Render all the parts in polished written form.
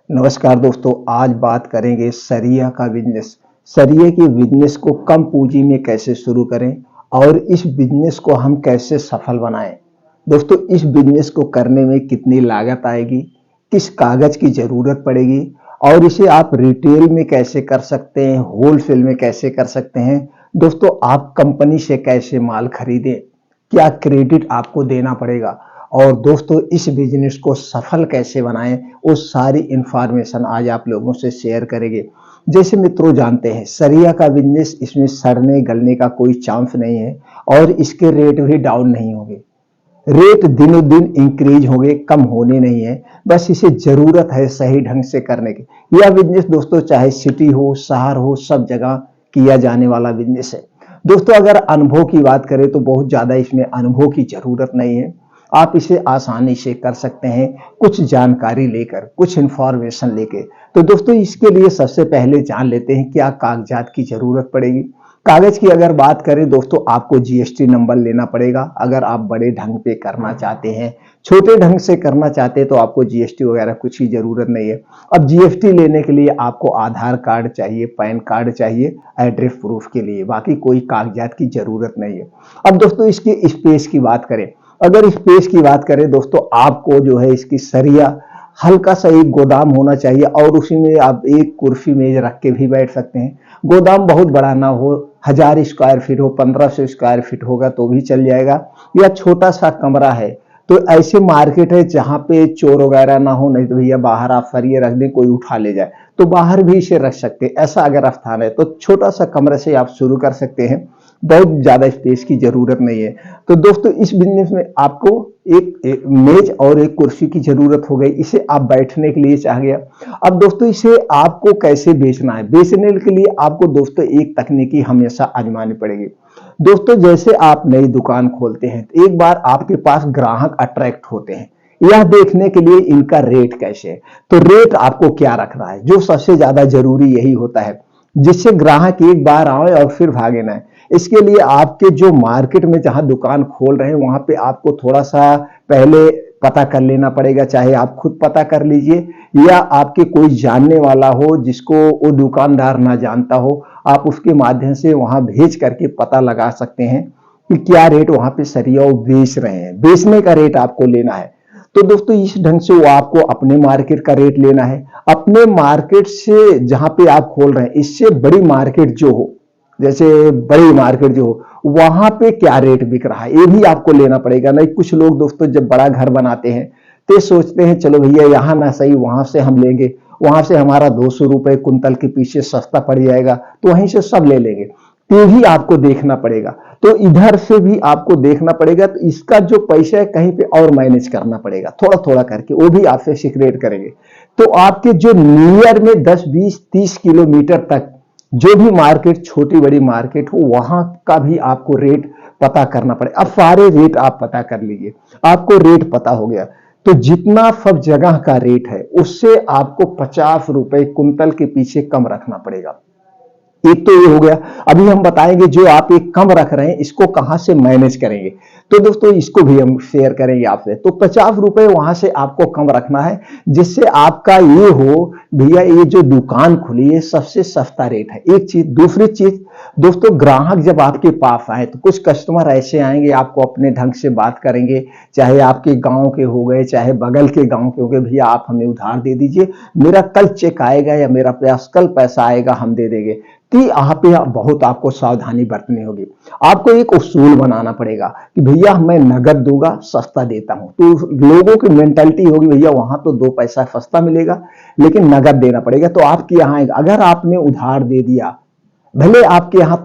नमस्कार दोस्तों, आज बात करेंगे सरिया का बिजनेस। सरिये की बिजनेस को कम पूंजी में कैसे शुरू करें और इस बिजनेस को हम कैसे सफल बनाएं। दोस्तों, इस बिजनेस को करने में कितनी लागत आएगी, किस कागज की जरूरत पड़ेगी और इसे आप रिटेल में कैसे कर सकते हैं, होलसेल में कैसे कर सकते हैं। दोस्तों, आप कंपनी से कैसे माल खरीदें, क्या क्रेडिट आपको देना पड़ेगा और दोस्तों इस बिजनेस को सफल कैसे बनाएं, वो सारी इंफॉर्मेशन आज आप लोगों से शेयर करेंगे। जैसे मित्रों जानते हैं, सरिया का बिजनेस, इसमें सड़ने गलने का कोई चांस नहीं है और इसके रेट भी डाउन नहीं होंगे। रेट दिनों दिन इंक्रीज होंगे, कम होने नहीं है। बस इसे जरूरत है सही ढंग से करने की। यह बिजनेस दोस्तों चाहे सिटी हो, शहर हो, सब जगह किया जाने वाला बिजनेस है। दोस्तों, अगर अनुभव की बात करें तो बहुत ज्यादा इसमें अनुभव की जरूरत नहीं है। आप इसे आसानी से कर सकते हैं, कुछ जानकारी लेकर, कुछ इंफॉर्मेशन लेके। तो दोस्तों, इसके लिए सबसे पहले जान लेते हैं क्या कागजात की जरूरत पड़ेगी। कागज की अगर बात करें दोस्तों, आपको जीएसटी नंबर लेना पड़ेगा अगर आप बड़े ढंग पे करना चाहते हैं। छोटे ढंग से करना चाहते हैं तो आपको जीएसटी वगैरह कुछ की जरूरत नहीं है। अब जीएसटी लेने के लिए आपको आधार कार्ड चाहिए, पैन कार्ड चाहिए एड्रेस प्रूफ के लिए, बाकी कोई कागजात की जरूरत नहीं है। अब दोस्तों, इसकी स्पेस की बात करें, अगर स्पेस की बात करें दोस्तों, आपको जो है इसकी सरिया हल्का सा एक गोदाम होना चाहिए और उसी में आप एक कुर्सी मेज रख के भी बैठ सकते हैं। गोदाम बहुत बड़ा ना हो, 1000 स्क्वायर फीट हो, 1500 स्क्वायर फीट होगा तो भी चल जाएगा। या छोटा सा कमरा है तो ऐसे मार्केट है जहां पे चोर वगैरह ना हो, नहीं तो भैया बाहर आप सरिये रख दें, कोई उठा ले जाए तो बाहर भी इसे रख सकते हैं। ऐसा अगर स्थान है तो छोटा सा कमरे से आप शुरू कर सकते हैं, बहुत ज्यादा स्पेस की जरूरत नहीं है। तो दोस्तों, इस बिजनेस में आपको एक मेज और एक कुर्सी की जरूरत हो गई, इसे आप बैठने के लिए चाह गया। अब दोस्तों, इसे आपको कैसे बेचना है, बेचने के लिए आपको दोस्तों एक तकनीकी हमेशा आजमानी पड़ेगी। दोस्तों, जैसे आप नई दुकान खोलते हैं तो एक बार आपके पास ग्राहक अट्रैक्ट होते हैं, यह देखने के लिए इनका रेट कैसे है। तो रेट आपको क्या रखना है, जो सबसे ज्यादा जरूरी यही होता है, जिससे ग्राहक एक बार आए और फिर भागे ना। इसके लिए आपके जो मार्केट में जहां दुकान खोल रहे हैं वहां पे आपको थोड़ा सा पहले पता कर लेना पड़ेगा, चाहे आप खुद पता कर लीजिए या आपके कोई जानने वाला हो जिसको वो दुकानदार ना जानता हो, आप उसके माध्यम से वहां भेज करके पता लगा सकते हैं कि क्या रेट वहां पे सरिया वो बेच रहे हैं। बेचने का रेट आपको लेना है। तो दोस्तों, इस ढंग से वो आपको अपने मार्केट का रेट लेना है। अपने मार्केट से जहां पे आप खोल रहे हैं, इससे बड़ी मार्केट जो हो, जैसे बड़ी मार्केट जो हो वहां पे क्या रेट बिक रहा है, ये भी आपको लेना पड़ेगा। नहीं, कुछ लोग दोस्तों जब बड़ा घर बनाते हैं तो सोचते हैं चलो भैया यहाँ ना सही वहां से हम लेंगे, वहां से हमारा 200 रुपए कुंतल के पीछे सस्ता पड़ जाएगा तो वहीं से सब ले लेंगे। तो भी आपको देखना पड़ेगा, तो इधर से भी आपको देखना पड़ेगा। तो इसका जो पैसा है कहीं पे और मैनेज करना पड़ेगा, थोड़ा थोड़ा करके, वो भी आपसे सीक्रेट करेंगे। तो आपके जो नियर में 10, 20, 30 किलोमीटर तक जो भी मार्केट, छोटी बड़ी मार्केट हो, वहां का भी आपको रेट पता करना पड़े। अब सारे रेट आप पता कर लीजिए, आपको रेट पता हो गया तो जितना सब जगह का रेट है उससे आपको 50 रुपए कुंतल के पीछे कम रखना पड़ेगा। एक तो ये हो गया। अभी हम बताएंगे जो आप एक कम रख रहे हैं इसको कहां से मैनेज करेंगे। तो दोस्तों, इसको भी हम शेयर करेंगे आपसे। तो 50 रुपए वहां से आपको कम रखना है, जिससे आपका ये हो भैया ये जो दुकान खुली है सबसे सस्ता रेट है। एक चीज, दूसरी चीज दोस्तों, ग्राहक जब आपके पास आए तो कुछ कस्टमर ऐसे आएंगे, आपको अपने ढंग से बात करेंगे, चाहे आपके गांव के हो गए, चाहे बगल के गांव के हो गए, भैया आप हमें उधार दे दीजिए, मेरा कल चेक आएगा या मेरा पास कल पैसा आएगा, हम दे देंगे। तो यहाँ पे बहुत आपको सावधानी बरतनी होगी। आपको एक उसूल बनाना पड़ेगा कि भैया मैं नगद दूंगा, सस्ता देता हूं। तो लोगों की मेंटालिटी होगी भैया वहां तो 2 पैसा सस्ता मिलेगा लेकिन नगद देना पड़ेगा। तो आपके यहाँ अगर आपने उधार दे दिया, भले आपके यहाँ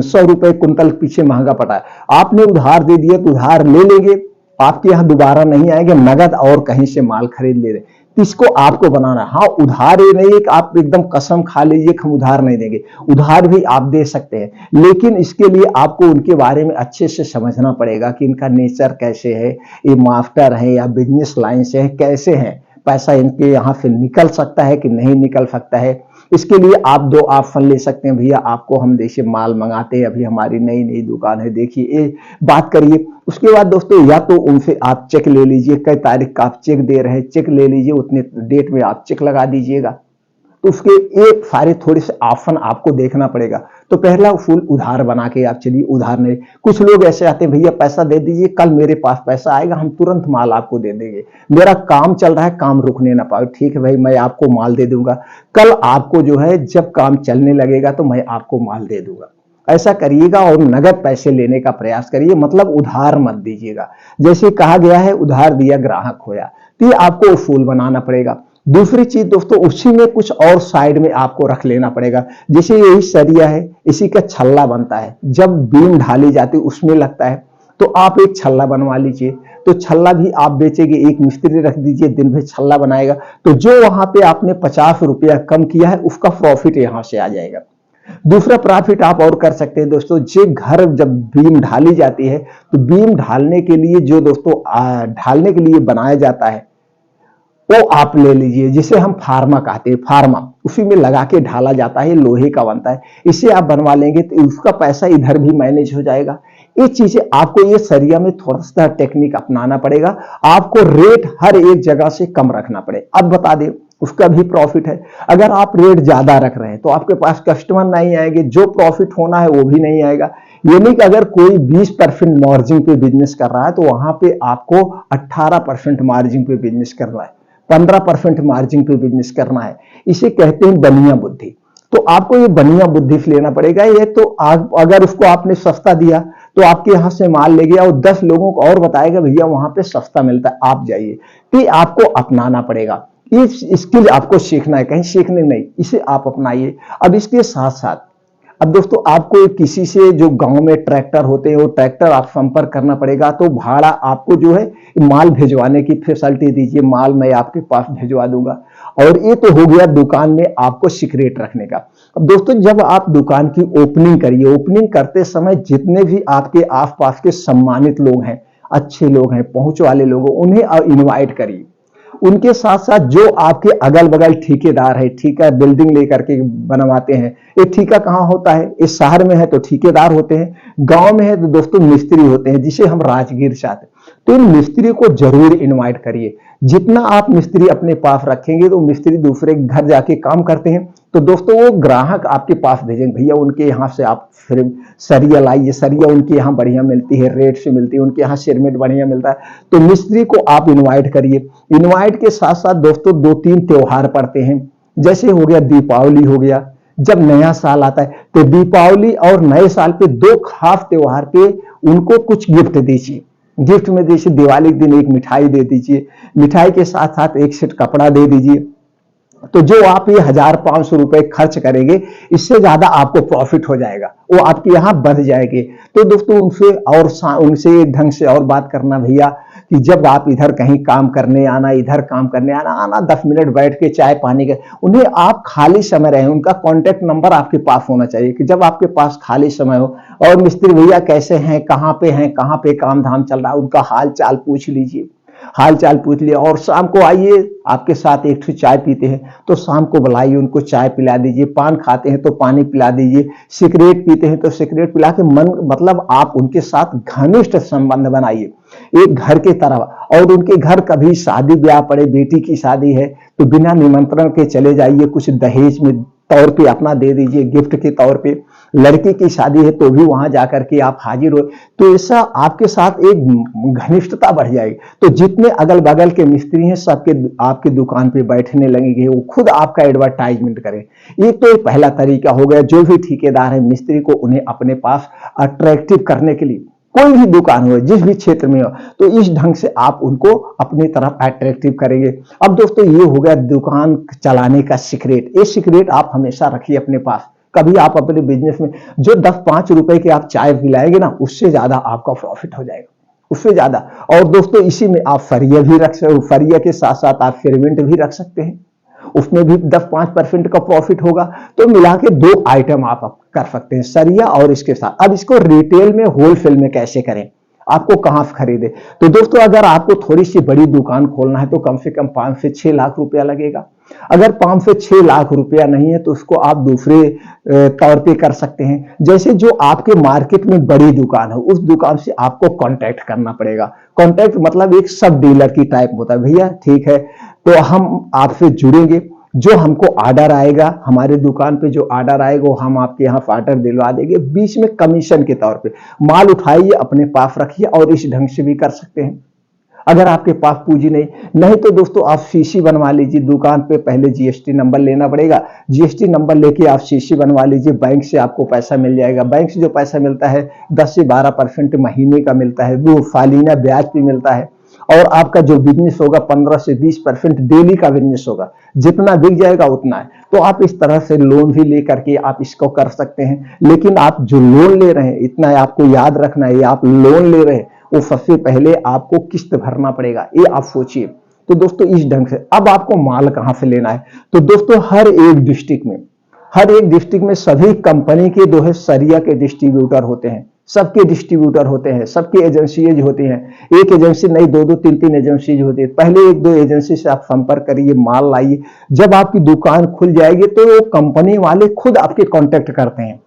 100 रुपए कुंतल पीछे महंगा पड़ा है, आपने उधार दे दिया तो उधार ले लेंगे, आपके यहाँ दोबारा नहीं आएंगे, नगद और कहीं से माल खरीद ले रहे। इसको आपको बनाना है। हाँ, उधार ये नहीं है कि आप एकदम कसम खा लीजिए हम उधार नहीं देंगे, उधार भी आप दे सकते हैं, लेकिन इसके लिए आपको उनके बारे में अच्छे से समझना पड़ेगा कि इनका नेचर कैसे है, ये मास्टर है या बिजनेस लाइन से है, कैसे है, पैसा इनके यहाँ से निकल सकता है कि नहीं निकल सकता है। इसके लिए आप 2 ऑप्शन ले सकते हैं। भैया आपको हम जैसे माल मंगाते हैं, अभी हमारी नई नई दुकान है, देखिए ये बात करिए, उसके बाद दोस्तों या तो उनसे आप चेक ले लीजिए, कई तारीख का आप चेक दे रहे हैं, चेक ले लीजिए, उतने डेट में आप चेक लगा दीजिएगा। तो उसके एक सारे थोड़े से ऑप्शन आपको देखना पड़ेगा। तो पहला फुल उधार बना के आप चलिए, उधार नहीं। कुछ लोग ऐसे आते हैं, भैया पैसा दे दीजिए, कल मेरे पास पैसा आएगा, हम तुरंत माल आपको दे देंगे, मेरा काम चल रहा है, काम रुकने ना पाए। ठीक है भाई, मैं आपको माल दे दूंगा, कल आपको जो है जब काम चलने लगेगा तो मैं आपको माल दे दूंगा। ऐसा करिएगा और नगद पैसे लेने का प्रयास करिए, मतलब उधार मत दीजिएगा। जैसे कहा गया है, उधार दिया ग्राहक खोया, तो ये आपको उसूल बनाना पड़ेगा। दूसरी चीज दोस्तों, उसी में कुछ और साइड में आपको रख लेना पड़ेगा। जैसे यही सरिया है, इसी का छल्ला बनता है, जब बीम ढाली जाती है उसमें लगता है, तो आप एक छल्ला बनवा लीजिए। तो छल्ला भी आप बेचेंगे, एक मिस्त्री रख दीजिए, दिन भर छल्ला बनाएगा, तो जो वहां पे आपने 50 रुपया कम किया है उसका प्रॉफिट यहां से आ जाएगा। दूसरा प्रॉफिट आप और कर सकते हैं दोस्तों, जे घर जब बीम ढाली जाती है, तो बीम ढालने के लिए जो दोस्तों ढालने के लिए बनाया जाता है, वो आप ले लीजिए, जिसे हम फार्मा कहते हैं, फार्मा उसी में लगा के ढाला जाता है, लोहे का बनता है, इसे आप बनवा लेंगे तो उसका पैसा इधर भी मैनेज हो जाएगा। ये चीजें आपको ये सरिया में थोड़ा सा टेक्निक अपनाना पड़ेगा, आपको रेट हर एक जगह से कम रखना पड़ेगा। अब बता दें, उसका भी प्रॉफिट है। अगर आप रेट ज्यादा रख रहे हैं तो आपके पास कस्टमर नहीं आएंगे, जो प्रॉफिट होना है वो भी नहीं आएगा। ये नहीं कि अगर कोई 20% मार्जिन पे बिजनेस कर रहा है तो वहां पे आपको 18% मार्जिन पे बिजनेस करना है, 15% मार्जिन पे बिजनेस करना है। इसे कहते हैं बनिया बुद्धि। तो आपको ये बनिया बुद्धि से लेना पड़ेगा। ये तो अगर उसको आपने सस्ता दिया तो आपके यहां से माल ले गया और 10 लोगों को और बताएगा भैया वहां पे सस्ता मिलता है, आप जाइए। तो आपको अपनाना पड़ेगा, ये स्किल आपको सीखना है, कहीं सीखने नहीं, इसे आप अपनाइए। अब इसके साथ साथ अब दोस्तों आपको किसी से जो गांव में ट्रैक्टर होते हैं वो ट्रैक्टर आप संपर्क करना पड़ेगा, तो भाड़ा आपको जो है माल भिजवाने की फैसिलिटी दीजिए, माल मैं आपके पास भिजवा दूंगा। और ये तो हो गया दुकान में आपको सीक्रेट रखने का। अब दोस्तों जब आप दुकान की ओपनिंग करिए, ओपनिंग करते समय जितने भी आपके आसपास के सम्मानित लोग हैं, अच्छे लोग हैं, पहुंच वाले लोग, उन्हें इनवाइट करिए। उनके साथ साथ जो आपके अगल बगल ठेकेदार है, ठेका बिल्डिंग लेकर के बनवाते हैं, ये ठेका कहाँ होता है, इस शहर में है तो ठेकेदार होते हैं, गांव में है तो दोस्तों मिस्त्री होते हैं, जिसे हम राजगीर चाहते हैं। तो इन मिस्त्री को जरूर इनवाइट करिए। जितना आप मिस्त्री अपने पास रखेंगे तो मिस्त्री दूसरे घर जाके काम करते हैं, तो दोस्तों वो ग्राहक आपके पास भेजेंगे, भैया उनके यहाँ से आप फिर सरिया लाइए, सरिया उनके यहाँ बढ़िया मिलती है, रेट से मिलती है, उनके यहाँ सिरमेंट बढ़िया मिलता है। तो मिस्त्री को आप इनवाइट करिए। इनवाइट के साथ साथ दोस्तों 2-3 त्योहार पड़ते हैं, जैसे हो गया दीपावली हो गया, जब नया साल आता है तो दीपावली और नए साल पे 2 खास त्योहार पे उनको कुछ गिफ्ट दीजिए। गिफ्ट में जैसे दिवाली के दिन एक मिठाई दे दीजिए, मिठाई के साथ साथ एक सेट कपड़ा दे दीजिए। तो जो आप ये 1,500 रुपए खर्च करेंगे, इससे ज्यादा आपको प्रॉफिट हो जाएगा, वो आपके यहाँ बढ़ जाएंगे। तो दोस्तों उनसे और उनसे एक ढंग से और बात करना भैया, कि जब आप इधर कहीं काम करने आना, इधर काम करने आना 10 मिनट बैठ के चाय पानी के, उन्हें आप खाली समय रहे, उनका कॉन्टेक्ट नंबर आपके पास होना चाहिए, कि जब आपके पास खाली समय हो और मिस्त्री भैया कैसे हैं, कहाँ पे काम धाम चल रहा है, उनका हाल चाल पूछ लीजिए। हाल चाल पूछ लिया और शाम को आइए, आपके साथ एक चाय पीते हैं तो शाम को बुलाइए, उनको चाय पिला दीजिए, पान खाते हैं तो पानी पिला दीजिए, सिगरेट पीते हैं तो सिगरेट पिला के मन मतलब आप उनके साथ घनिष्ठ संबंध बनाइए, एक घर के तरह। और उनके घर कभी शादी ब्याह पड़े, बेटी की शादी है तो बिना निमंत्रण के चले जाइए, कुछ दहेज में तौर पे अपना दे दीजिए, गिफ्ट के तौर पे। लड़की की शादी है तो भी वहां जाकर के आप हाजिर हो, तो ऐसा आपके साथ एक घनिष्ठता बढ़ जाएगी। तो जितने अगल बगल के मिस्त्री हैं सबके आपकी दुकान पे बैठने लगेंगे, वो खुद आपका एडवर्टाइजमेंट करें। एक तो पहला तरीका हो गया, जो भी ठेकेदार है मिस्त्री को उन्हें अपने पास अट्रैक्टिव करने के लिए, कोई भी दुकान हो जिस भी क्षेत्र में हो, तो इस ढंग से आप उनको अपनी तरफ अट्रैक्टिव करेंगे। अब दोस्तों ये हो गया दुकान चलाने का सीक्रेट। ये सीक्रेट आप हमेशा रखिए अपने पास। कभी आप अपने बिजनेस में जो 10-5 रुपए के आप चाय पिलाएंगे ना, उससे ज्यादा आपका प्रॉफिट हो जाएगा, उससे ज्यादा। और दोस्तों इसी में आप फरिया भी रख सकते हो, फरिया के साथ साथ आप फिरमेंट भी रख सकते हैं, उसमें भी 10-5% का प्रॉफिट होगा। तो मिला के 2 आइटम आप कर सकते हैं, सरिया और इसके साथ। अब इसको रिटेल में होलसेल में कैसे करें, आपको कहां से खरीदे, तो दोस्तों अगर आपको थोड़ी सी बड़ी दुकान खोलना है तो कम से कम 5 से 6 लाख रुपया लगेगा। अगर 5 से 6 लाख रुपया नहीं है तो उसको आप दूसरे तौर पे कर सकते हैं। जैसे जो आपके मार्केट में बड़ी दुकान है उस दुकान से आपको कांटेक्ट करना पड़ेगा। कांटेक्ट मतलब एक सब डीलर की टाइप होता है, भैया ठीक है तो हम आपसे जुड़ेंगे, जो हमको ऑर्डर आएगा हमारे दुकान पे जो ऑर्डर आएगा वो हम आपके यहाँ ऑर्डर दिलवा देंगे, बीच में कमीशन के तौर पे माल उठाइए अपने पास रखिए। और इस ढंग से भी कर सकते हैं। अगर आपके पास पूंजी नहीं तो दोस्तों आप सीसी बनवा लीजिए। दुकान पे पहले जीएसटी नंबर लेना पड़ेगा, जीएसटी नंबर लेके आप सीसी बनवा लीजिए, बैंक से आपको पैसा मिल जाएगा। बैंक से जो पैसा मिलता है 10 से 12% महीने का मिलता है, वो सालाना ब्याज भी मिलता है। और आपका जो बिजनेस होगा 15 से 20% डेली का बिजनेस होगा, जितना बिक जाएगा उतना है। तो आप इस तरह से लोन भी लेकर के आप इसको कर सकते हैं। लेकिन आप जो लोन ले रहे हैं, इतना आपको याद रखना है, आप लोन ले रहे हैं वो सबसे पहले आपको किस्त भरना पड़ेगा, ये आप सोचिए। तो दोस्तों इस ढंग से अब आपको माल कहां से लेना है, तो दोस्तों हर एक डिस्ट्रिक्ट में सभी कंपनी के जो है सरिया के डिस्ट्रीब्यूटर होते हैं, सबके डिस्ट्रीब्यूटर होते हैं, सबकी एजेंसीज होती हैं। एक एजेंसी नहीं, दो दो तीन तीन एजेंसीज होती है। पहले एक दो एजेंसी से आप संपर्क करिए, माल लाइए। जब आपकी दुकान खुल जाएगी तो वो कंपनी वाले खुद आपके कांटेक्ट करते हैं।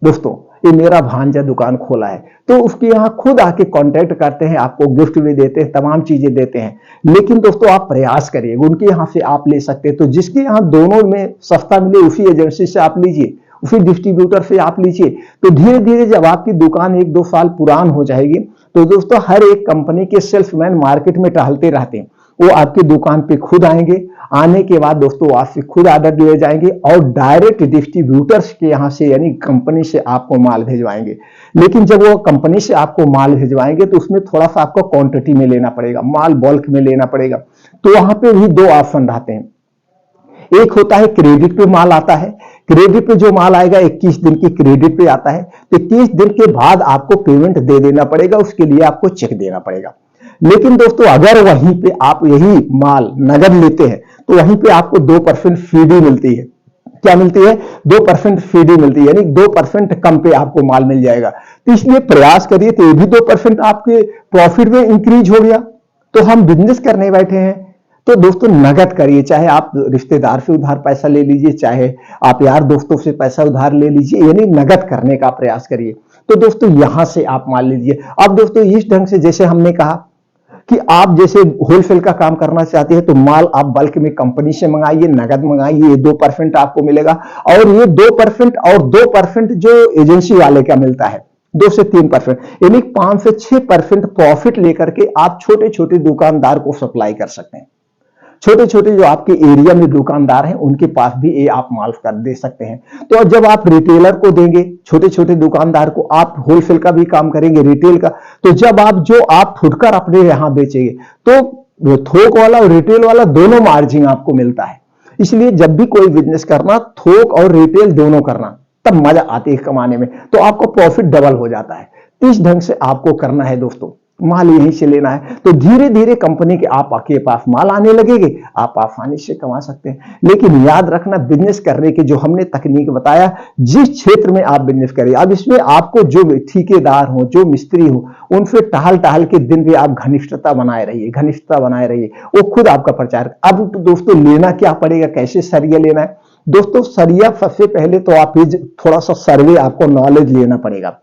दोस्तों ये मेरा भांजा दुकान खोला है, तो उसके यहाँ खुद आके कांटेक्ट करते हैं, आपको गिफ्ट भी देते हैं, तमाम चीजें देते हैं। लेकिन दोस्तों आप प्रयास करिए, उनके यहाँ से आप ले सकते हैं। तो जिसके यहाँ दोनों में सस्ता मिले उसी एजेंसी से आप लीजिए, उसी डिस्ट्रीब्यूटर से आप लीजिए। तो धीरे धीरे जब आपकी दुकान 1-2 साल पुरान हो जाएगी तो दोस्तों हर एक कंपनी के सेल्समैन मार्केट में टहलते रहते हैं, वो आपकी दुकान पे खुद आएंगे। आने के बाद दोस्तों आपसे खुद ऑर्डर लिए जाएंगे और डायरेक्ट डिस्ट्रीब्यूटर्स के यहाँ से यानी कंपनी से आपको माल भेजवाएंगे। लेकिन जब वो कंपनी से आपको माल भेजवाएंगे तो उसमें थोड़ा सा आपको क्वांटिटी में लेना पड़ेगा, माल बल्क में लेना पड़ेगा। तो वहां पे भी 2 ऑप्शन रहते हैं। एक होता है क्रेडिट पे माल आता है, क्रेडिट पे जो माल आएगा 21 दिन की क्रेडिट पे आता है, तो 21 दिन के बाद आपको पेमेंट दे देना पड़ेगा, उसके लिए आपको चेक देना पड़ेगा। लेकिन दोस्तों अगर वहीं पे आप यही माल नगद लेते हैं तो वहीं पे आपको 2% फीडी मिलती है। क्या मिलती है? 2% फीडी मिलती है, यानी 2% कम पे आपको माल मिल जाएगा। तो इसलिए प्रयास करिए, तो ये भी 2% आपके प्रॉफिट में इंक्रीज हो गया। तो हम बिजनेस करने बैठे हैं तो दोस्तों नगद करिए, चाहे आप रिश्तेदार से उधार पैसा ले लीजिए, चाहे आप यार दोस्तों से पैसा उधार ले लीजिए, यानी नगद करने का प्रयास करिए। तो दोस्तों यहां से आप माल लीजिए। अब दोस्तों इस ढंग से जैसे हमने कहा कि आप जैसे होलसेल का काम करना चाहते हैं तो माल आप बल्क में कंपनी से मंगाइए, नगद मंगाइए, 2% आपको मिलेगा। और ये 2% और 2% जो एजेंसी वाले का मिलता है 2 से 3%, यानी 5 से 6% प्रॉफिट लेकर के आप छोटे छोटे दुकानदार को सप्लाई कर सकते हैं। छोटे छोटे जो आपके एरिया में दुकानदार हैं उनके पास भी ये आप माल कर दे सकते हैं। तो जब आप रिटेलर को देंगे, छोटे छोटे दुकानदार को, आप होलसेल का भी काम करेंगे, रिटेल का, तो जब आप फुटकर अपने यहां बेचेंगे तो थोक वाला और रिटेल वाला दोनों मार्जिन आपको मिलता है। इसलिए जब भी कोई बिजनेस करना, थोक और रिटेल दोनों करना, तब मजा आती है कमाने में, तो आपको प्रॉफिट डबल हो जाता है। इस ढंग से आपको करना है दोस्तों, माल यहीं से लेना है। तो धीरे धीरे कंपनी के आपके पास माल आने लगेंगे, आप आसानी से कमा सकते हैं। लेकिन याद रखना, बिजनेस करने के जो हमने तकनीक बताया, जिस क्षेत्र में आप बिजनेस करें, अब इसमें आपको जो ठेकेदार हो, जो मिस्त्री हो, उनसे टहल टहल के दिन भी आप घनिष्ठता बनाए रहिए, वो खुद आपका प्रचार। अब तो दोस्तों लेना क्या पड़ेगा, कैसे सरिया लेना है? दोस्तों सरिया सबसे पहले तो आप थोड़ा सा सर्वे, आपको नॉलेज लेना पड़ेगा।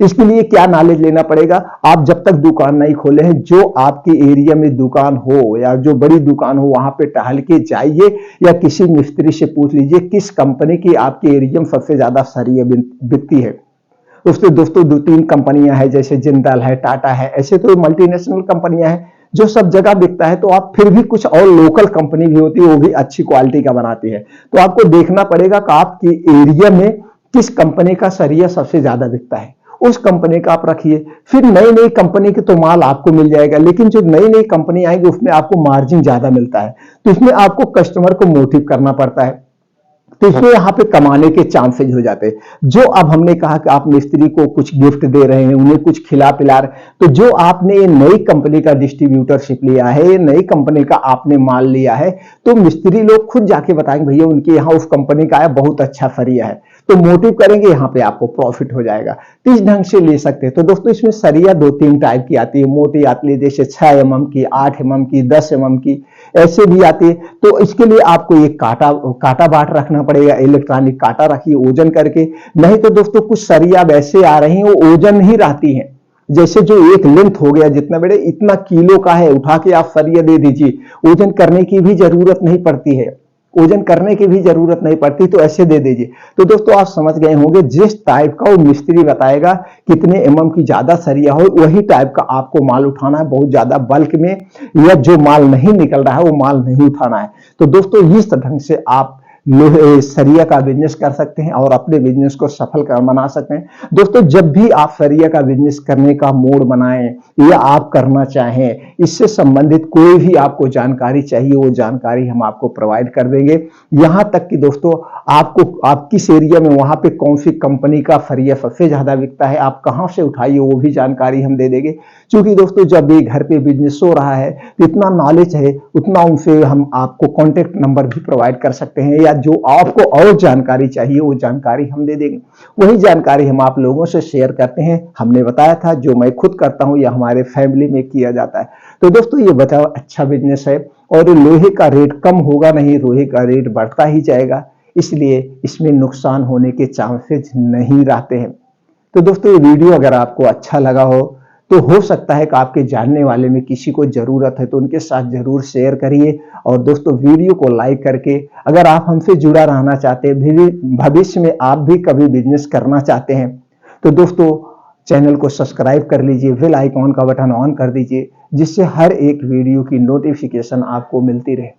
इसके लिए क्या नॉलेज लेना पड़ेगा? आप जब तक दुकान नहीं खोले हैं, जो आपके एरिया में दुकान हो या जो बड़ी दुकान हो, वहां पे टहल के जाइए या किसी मिस्त्री से पूछ लीजिए किस कंपनी की आपके एरिया में सबसे ज्यादा सरिया बिकती है। उससे दोस्तों 2-3 कंपनियां हैं, जैसे जिंदल है, टाटा है, ऐसे तो मल्टीनेशनल कंपनियां हैं जो सब जगह बिकता है। तो आप फिर भी कुछ और लोकल कंपनी भी होती है, वो भी अच्छी क्वालिटी का बनाती है। तो आपको देखना पड़ेगा कि आपके एरिया में किस कंपनी का सरिया सबसे ज्यादा बिकता है, उस कंपनी का आप रखिए। फिर नई नई कंपनी के तो माल आपको मिल जाएगा, लेकिन जो नई नई कंपनी आएगी उसमें आपको मार्जिन ज्यादा मिलता है, तो इसमें आपको कस्टमर को मोटिव करना पड़ता है। तो इसमें यहाँ पे कमाने के चांसेज हो जाते हैं। जो अब हमने कहा कि आप मिस्त्री को कुछ गिफ्ट दे रहे हैं, उन्हें कुछ खिला पिला रहे, तो जो आपने ये नई कंपनी का डिस्ट्रीब्यूटरशिप लिया है, नई कंपनी का आपने माल लिया है, तो मिस्त्री लोग खुद जाके बताएंगे भैया उनके यहाँ उस कंपनी का है, बहुत अच्छा सरिया है, तो मोटिव करेंगे, यहाँ पे आपको प्रॉफिट हो जाएगा। तो इस ढंग से ले सकते हैं। तो दोस्तों इसमें सरिया 2-3 टाइप की आती है। मोटी आती है जैसे 6 mm की, 8 mm की, 10 mm की, ऐसे भी आती है। तो इसके लिए आपको एक काटा बाट रखना पड़ेगा, इलेक्ट्रॉनिक काटा रखिए ओजन करके। नहीं तो दोस्तों कुछ सरिया वैसे आ रही हैं वो ओजन नहीं रहती हैं, जैसे जो एक लेंथ हो गया जितना बड़े इतना किलो का है, उठा के आप सरिया दे दीजिए, ओजन करने की भी जरूरत नहीं पड़ती है, ओजन करने की भी जरूरत नहीं पड़ती, तो ऐसे दे दीजिए। तो दोस्तों आप समझ गए होंगे, जिस टाइप का वो मिस्त्री बताएगा कितने एमएम की ज्यादा सरिया हो, वही टाइप का आपको माल उठाना है, बहुत ज्यादा बल्क में, या जो माल नहीं निकल रहा है वो माल नहीं उठाना है। तो दोस्तों इस ढंग से आप लोहे सरिया का बिजनेस कर सकते हैं और अपने बिजनेस को सफल कर बना सकते हैं। दोस्तों जब भी आप सरिया का बिजनेस करने का मूड बनाएं या आप करना चाहें, इससे संबंधित कोई भी आपको जानकारी चाहिए, वो जानकारी हम आपको प्रोवाइड कर देंगे। यहां तक कि दोस्तों आपको आप किस एरिया में वहां पे कौन सी कंपनी का सरिया सबसे ज्यादा बिकता है, आप कहां से उठाइए, वो भी जानकारी हम दे देंगे। क्योंकि दोस्तों जब भी घर पे बिजनेस हो रहा है तो इतना नॉलेज है, उतना उनसे हम आपको कॉन्टेक्ट नंबर भी प्रोवाइड कर सकते हैं, या जो आपको और जानकारी चाहिए वो जानकारी हम दे देंगे। वही जानकारी हम आप लोगों से शेयर करते हैं। हमने बताया था जो मैं खुद करता हूं या हमारे फैमिली में किया जाता है। तो दोस्तों ये बताओ अच्छा बिजनेस है, और लोहे का रेट कम होगा नहीं, लोहे का रेट बढ़ता ही जाएगा, इसलिए इसमें नुकसान होने के चांसेस नहीं रहते हैं। तो दोस्तों ये वीडियो अगर आपको अच्छा लगा तो हो सकता है कि आपके जानने वाले में किसी को जरूरत है, तो उनके साथ जरूर शेयर करिए। और दोस्तों वीडियो को लाइक करके अगर आप हमसे जुड़ा रहना चाहते हैं, भविष्य में आप भी कभी बिजनेस करना चाहते हैं, तो दोस्तों चैनल को सब्सक्राइब कर लीजिए, बेल आइकॉन का बटन ऑन कर दीजिए, जिससे हर एक वीडियो की नोटिफिकेशन आपको मिलती रहे।